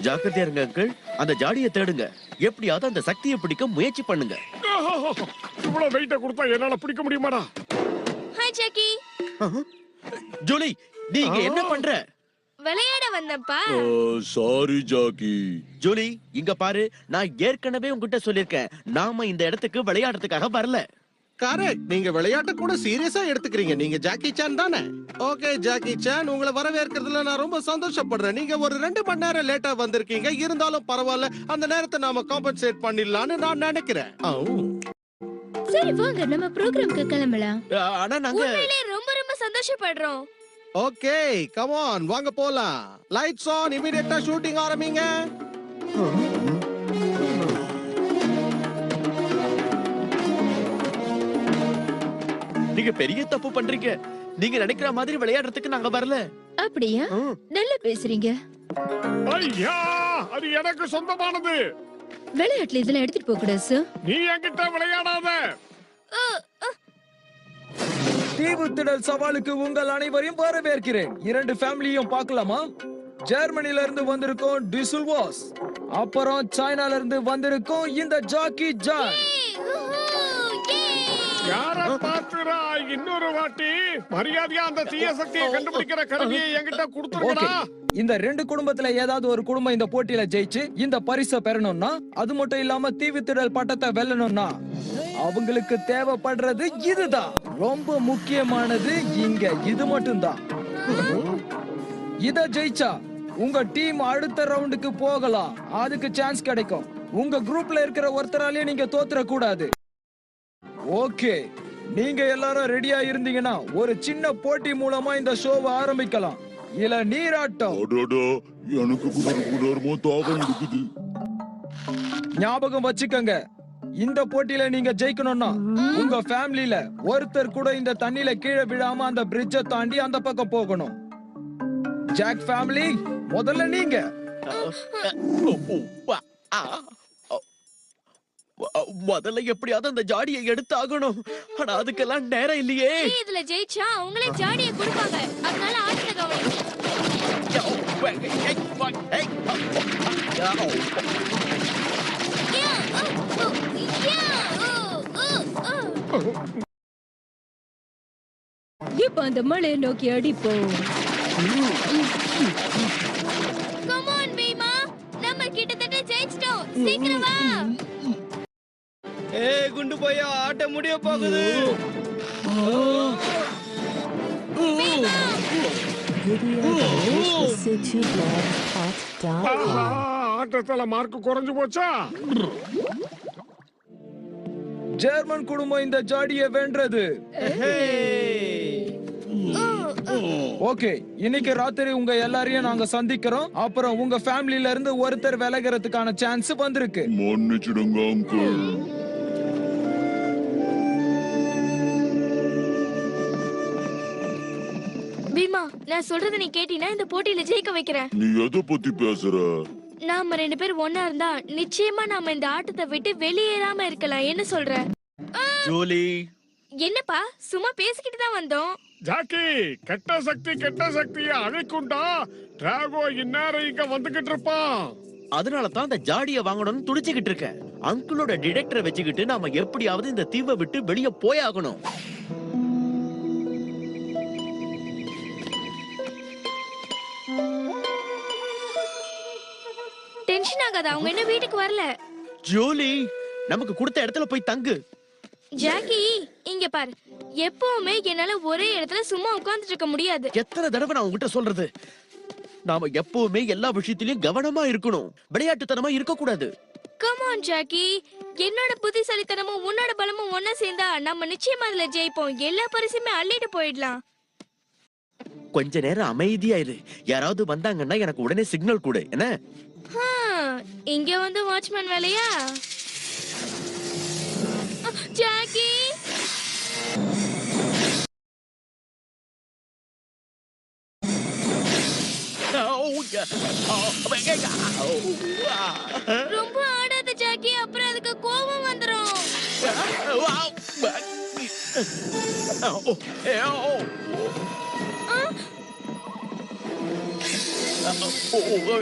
ஜாக்கிரதையா இருங்க அங்கிள். அந்த ஜாடியை தேடுங்க. எப்படியாவது அந்த சக்தியை பிடிக்க முயற்சி பண்ணுங்க. இவ்வளவு வெயிட்ட கொடுத்தா என்னால பிடிக்க முடியுமாடா? Hi Jackie. ஜூலி, நீ இங்க என்ன பண்ற? விளையாட வந்தப்பா. Sorry Jackie. ஜூலி, இங்க பாரு. நான் ஏற்கனவே உன்கிட்ட சொல்லிருக்கேன், நாம இந்த இடத்துக்கு விளையாடுறதுக்காக வரல. கரெக்ட். நீங்க விளையாட்ட கூட சீரியஸா எடுத்துக்கிறீங்க. நீங்க ஜாக்கி சான் தானே? ஓகே ஜாக்கி சான், உங்களை வரவேற்கிறதுல நான் ரொம்ப சந்தோஷப்படுறேன். நீங்க ஒரு 2 மணி நேரம் லேட்டா வந்திருக்கீங்க. இருந்தாலும் பரவாயில்ல, அந்த நேரத்தை நாம காம்பன்சேட் பண்ணிடலாம்னு நான் நினைக்கிறேன். சரி வாங்க நம்ம ப்ரோகிராம்க்கு கிளம்பலாம். ஆனா நாங்க உண்மையிலே ரொம்ப ரொம்ப சந்தோஷப்படுறோம். ஓகே கம் ஆன், வாங்க போலாம். லைட்ஸ் ஆன், இமிடியேட்டா ஷூட்டிங் ஆரம்பிங்க. நீங்க பெரிய தப்பு பண்றீங்க. நீங்க நினைக்கிற மாதிரி விளையாடுறதுக்கு நாங்க வரல. அப்படியா? நல்லா பேசுறீங்க. ஐயா, அது எனக்கு சொந்தமானது. விளையாட்டுல இதெல்லாம் எடுத்துட்டு போக கூடாது சார். நீ என்கிட்ட விளையாடாத. தீவுத்திடல் சவாலுக்கு உங்கள் அனைவரையும் வரவேற்கிறேன். 2 ஃபேமிலியும் பார்க்கலாமா? ஜெர்மனில இருந்து வந்திருக்கோம் டிசுல்வாஸ். அப்புறம் சைனால இருந்து வந்திருக்கோம் இந்த ஜாக்கி ஜான். யார பாத்துறா? இன்னொரு வாட்டி மரியாதையா அந்த தீய சக்தியை கண்டுபிடிக்கிற கருவியை என்கிட்ட கொடுத்துருக்கா. இந்த 2 குடும்பத்துல ஏதாவது ஒரு குடும்பம் இந்த போட்டியில ஜெயிச்சு இந்த பரிசை பெறணும்னா, அது மட்டும் இல்லாம தீவுத்திடல் பட்டத்தை வெல்லணும்னா அவங்களுக்கு தேவைப்படுறது இதுதான். ரொம்ப முக்கியமானது இங்க இது மட்டும்தான். இத ஜெயிச்சா உங்க டீம் அடுத்த ரவுண்டுக்கு போகலாம். அதுக்கு சான்ஸ் கிடைக்கும். உங்க குரூப்ல இருக்கிற ஒருத்தராலே நீங்க தோத்துற கூடாது. ஓகே, நீங்க எல்லாரும் ரெடியா இருந்தீங்கன்னா ஒரு சின்ன போட்டி மூலமா இந்த ஷோவை ஆரம்பிக்கலாம். இல்ல நீராட்டம். எனக்கு கூட தாகம் இருக்குது. ஞாபகம் வச்சுக்கங்க, இந்த போட்டியில நீங்க ஜெயிக்கணும்னா உங்க ஃபேமிலில ஒருத்தர் கூட இந்த தண்ணியில கீழே விழாம அந்த பிரிட்ஜை தாண்டி அந்த பக்கம் போகணும். ஜாக் ஃபேமிலி, முதல்ல நீங்க. முதல்ல எப்படியாவது அந்த ஜாடியை எடுத்து ஆகணும். ஆனா அதுக்கெல்லாம் நேரம் இல்லையே. இதுல ஜெயிச்சா அவங்களே ஜாடியை கொடுப்பாங்க. அதனால ஆட்டத்தை கவனி. இப்ப அந்த மலையை நோக்கி அடிப்போம். கம் ஆன் பீமா, நம்ம கிட்டத்தட்ட ஜெயிச்சிட்டோம். சீக்கிரம் வா. குண்டு போயா ஆட்ட முடிய போகுது. ஆட்டத்துல மார்க் குறைஞ்சு போச்சா? ஜெர்மன் குடும்பம் இந்த ஜாடியை வென்றது. ஓகே, இன்னைக்கு ராத்திரி உங்க எல்லாரையும் நாங்க சந்திக்கிறோம். அப்புறம் உங்க ஃபேமிலில இருந்து ஒருத்தர் விலகிறதுக்கான சான்ஸ் வந்திருக்கு. மன்னிச்சிடுங்க அங்கிள். பீமா, நான் சொல்றத நீ கேட்டினா இந்த போட்டியில ஜெயிக்க வைக்கிறேன். நீ எதை பத்தி பேசுற? நாம 2 பேர் ஒண்ணா இருந்தா நிச்சயமா நாம இந்த ஆட்டத்தை விட்டு வெளியேறாம இருக்கலாம். என்ன சொல்ற? ஜூலி, என்னப்பா சும்மா பேசிக்கிட்டு தான் வந்தோம். ஜாக்கி, கெட்ட சக்தியை அழைக்குண்டா. டிராகோ இந்நேரம் இங்க வந்துகிட்டு இருப்பான். அதனால தான் அந்த ஜாடியை வாங்கணும்னு துடிச்சுக்கிட்டு இருக்கேன். அங்கிளோட டிடெக்டரை வச்சுக்கிட்டு நாம எப்படியாவது இந்த தீவை விட்டு வெளியே போயாகணும். டென்ஷன் ஆகாத, அவங்க என்ன வீட்டுக்கு வரல. ஜூலி, நமக்கு கொடுத்த இடத்துல போய் தங்கு. ஜாக்கி, இங்க பாரு. எப்பவுமே என்னால ஒரே இடத்துல சும்மா உட்கார்ந்துட்டு இருக்க முடியாது. எத்தனை தடவை நான் உங்ககிட்ட சொல்றது? நாம எப்பவுமே எல்லா விஷயத்திலயும் கவனமா இருக்கணும். விளையாட்டுத்தனமா இருக்க கூடாது. கம் ஆன் ஜாக்கி, என்னோட புத்திசாலித்தனமும் உன்னோட பலமும் ஒன்னா சேர்ந்தா நம்ம நிச்சயமா அதுல ஜெயிப்போம். எல்லா பரிசுமே அள்ளிட்டு போயிடலாம். கொஞ்ச நேரம் அமைதியா இரு. யாராவது வந்தாங்கன்னா எனக்கு உடனே சிக்னல் கொடு. என்ன? இங்க வந்து வாட்ச்மேன் வேலையா? ஜாக்கி, ரொம்ப ஆடாத ஜாக்கி, அப்புறம் அதுக்கு கோபம் வந்துரும். ஓ, ஏ, ஓ, ஓ, ஓ,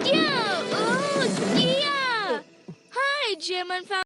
Yeah! Oh, yeah! Hi, Jim and